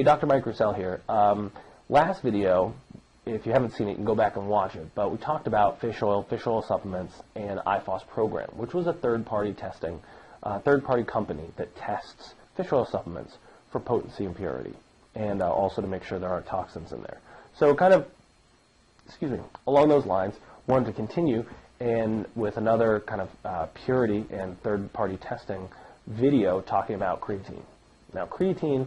Dr. Mike Roussel here. Last video, if you haven't seen it, you can go back and watch it, but we talked about fish oil supplements, and IFOS program, which was a third-party testing, third-party company that tests fish oil supplements for potency and purity, and also to make sure there aren't toxins in there. So kind of, along those lines, wanted to continue and with another kind of purity and third-party testing video talking about creatine. Now, creatine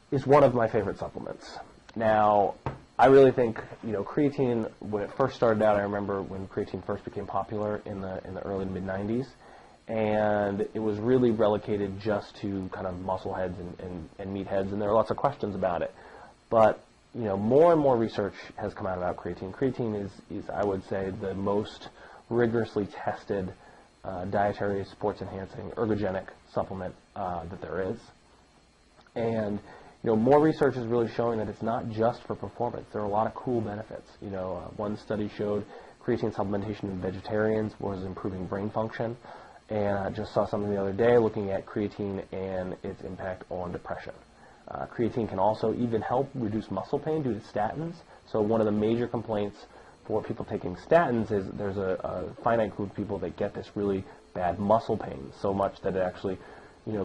is one of my favorite supplements. Now, I really think, creatine, when it first started out, I remember when creatine first became popular in the early to mid-90s, and it was really relegated just to kind of muscle heads and meat heads, and there are lots of questions about it. But, more and more research has come out about creatine. Creatine is I would say, the most rigorously tested dietary, sports-enhancing, ergogenic supplement that there is. And more research is really showing that it's not just for performance. There are a lot of cool benefits. One study showed creatine supplementation in vegetarians was improving brain function, and I just saw something the other day looking at creatine and its impact on depression. Creatine can also even help reduce muscle pain due to statins. So one of the major complaints for people taking statins is there's a finite group of people that get this really bad muscle pain, so much that it actually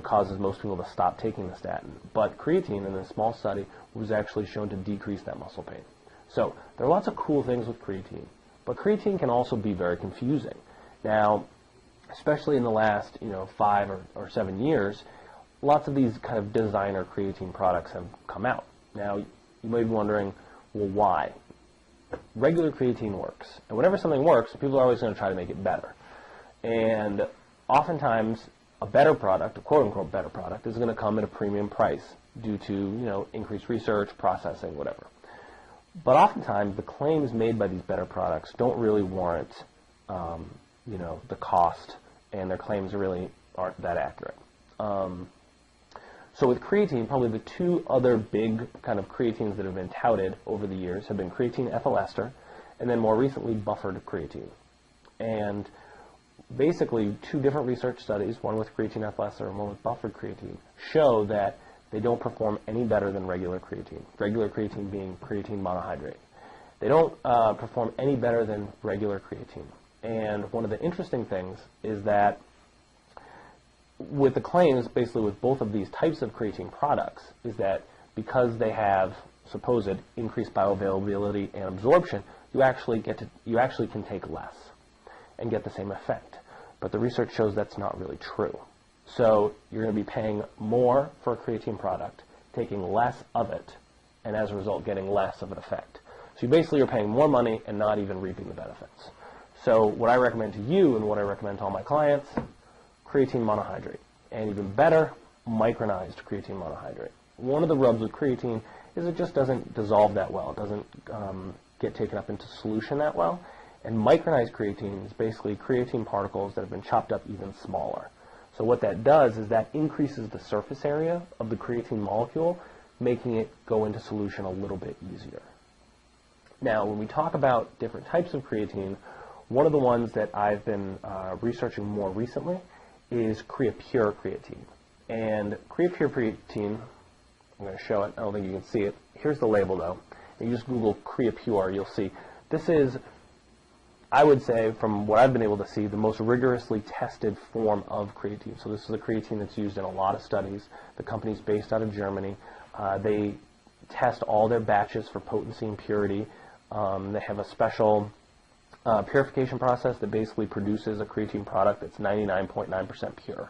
causes most people to stop taking the statin. But creatine, in a small study, was actually shown to decrease that muscle pain. So there are lots of cool things with creatine, but creatine can also be very confusing. Now, especially in the last 5 or 7 years, lots of these kind of designer creatine products have come out. Now, you may be wondering, well, why? Regular creatine works, and whenever something works, people are always going to try to make it better. And oftentimes, a better product, a quote-unquote better product, is going to come at a premium price due to, increased research, processing, whatever. But oftentimes, the claims made by these better products don't really warrant, the cost, and their claims really aren't that accurate. So with creatine, probably the two other big kind of creatines that have been touted over the years have been creatine ethyl ester, and then more recently, buffered creatine. And basically, two different research studies, one with creatine ethyl ester and one with buffered creatine, show that they don't perform any better than regular creatine. Regular creatine being creatine monohydrate. They don't perform any better than regular creatine. And one of the interesting things is that with the claims, basically with both of these types of creatine products, is that because they have supposed increased bioavailability and absorption, you actually can take less and get the same effect. But the research shows that's not really true. So you're going to be paying more for a creatine product, taking less of it, and as a result getting less of an effect. So you basically are paying more money and not even reaping the benefits. So what I recommend to you and what I recommend to all my clients, creatine monohydrate. And even better, micronized creatine monohydrate. One of the rubs with creatine is it just doesn't dissolve that well. It doesn't get taken up into solution that well. And micronized creatine is basically creatine particles that have been chopped up even smaller. So what that does is that increases the surface area of the creatine molecule, making it go into solution a little bit easier. Now, when we talk about different types of creatine, one of the ones that I've been researching more recently is Creapure creatine. And Creapure creatine, I'm going to show it, I don't think you can see it. Here's the label though. If you just Google Creapure, you'll see. This is, I would say, from what I've been able to see, the most rigorously tested form of creatine. So this is a creatine that's used in a lot of studies. The company's based out of Germany. They test all their batches for potency and purity. They have a special purification process that basically produces a creatine product that's 99.9% pure.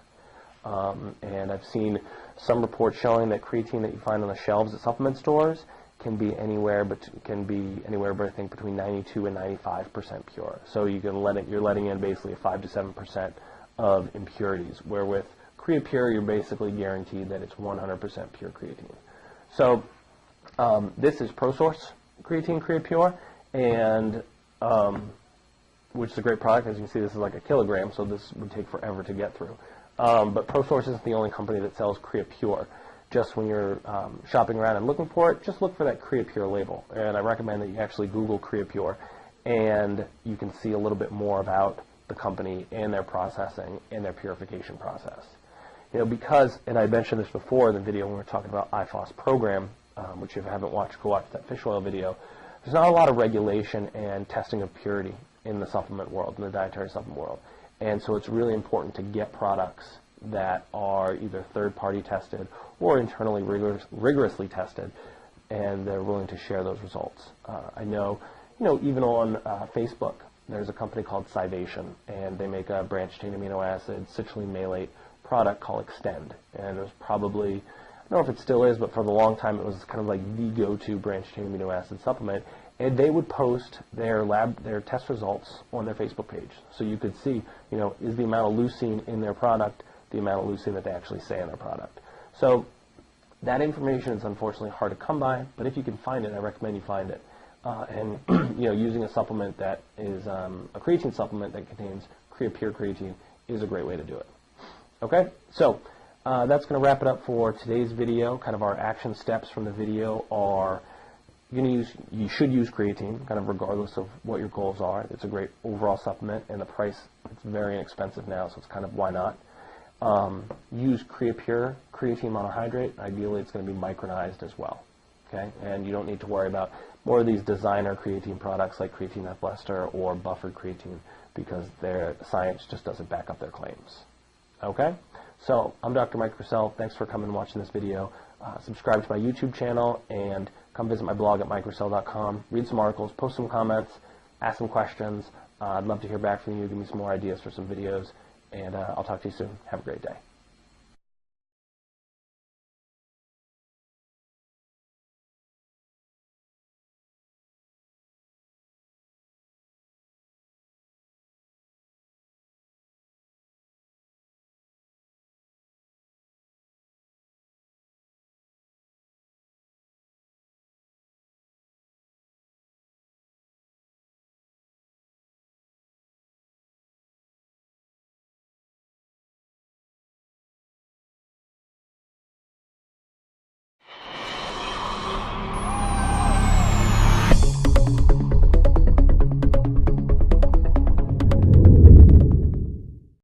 And I've seen some reports showing that creatine that you find on the shelves at supplement stores can be anywhere, but I think between 92 and 95% pure. So you're letting in basically a 5 to 7% of impurities. Where with Creapure, you're basically guaranteed that it's 100% pure creatine. So this is ProSource creatine Creapure, and which is a great product. As you can see, this is like a kilogram, so this would take forever to get through. But ProSource isn't the only company that sells Creapure. Just when you're shopping around and looking for it, just look for that Creapure label. And I recommend that you actually Google Creapure, and you can see a little bit more about the company and their processing and their purification process. Because, and I mentioned this before in the video when we were talking about IFOS program, which if you haven't watched, go watch that fish oil video. There's not a lot of regulation and testing of purity in the supplement world, in the dietary supplement world. And so it's really important to get products that are either third-party tested or internally rigorously tested, and they're willing to share those results. I know, even on Facebook, there's a company called Scivation, and they make a branched-chain amino acid citrulline malate product called Extend. And it was probably, I don't know if it still is, but for the long time it was kind of like the go-to branched-chain amino acid supplement. And they would post their test results on their Facebook page. So you could see, is the amount of leucine in their product the amount of leucine that they actually say in their product. So that information is unfortunately hard to come by, but if you can find it, I recommend you find it. And using a supplement that is a creatine supplement that contains pure creatine is a great way to do it. Okay, so that's going to wrap it up for today's video. Kind of our action steps from the video are you should use creatine, kind of regardless of what your goals are. It's a great overall supplement, and the price, it's very inexpensive now, so it's kind of why not. Use Creapure creatine monohydrate. Ideally, it's going to be micronized as well. Okay, and you don't need to worry about more of these designer creatine products like Creatine F Ester or buffered creatine, because their science just doesn't back up their claims. Okay, so I'm Dr. Mike Purcell. Thanks for coming and watching this video. Subscribe to my YouTube channel and come visit my blog at mikepurcell.com. Read some articles, post some comments, ask some questions. I'd love to hear back from you. Give me some more ideas for some videos, and I'll talk to you soon. Have a great day.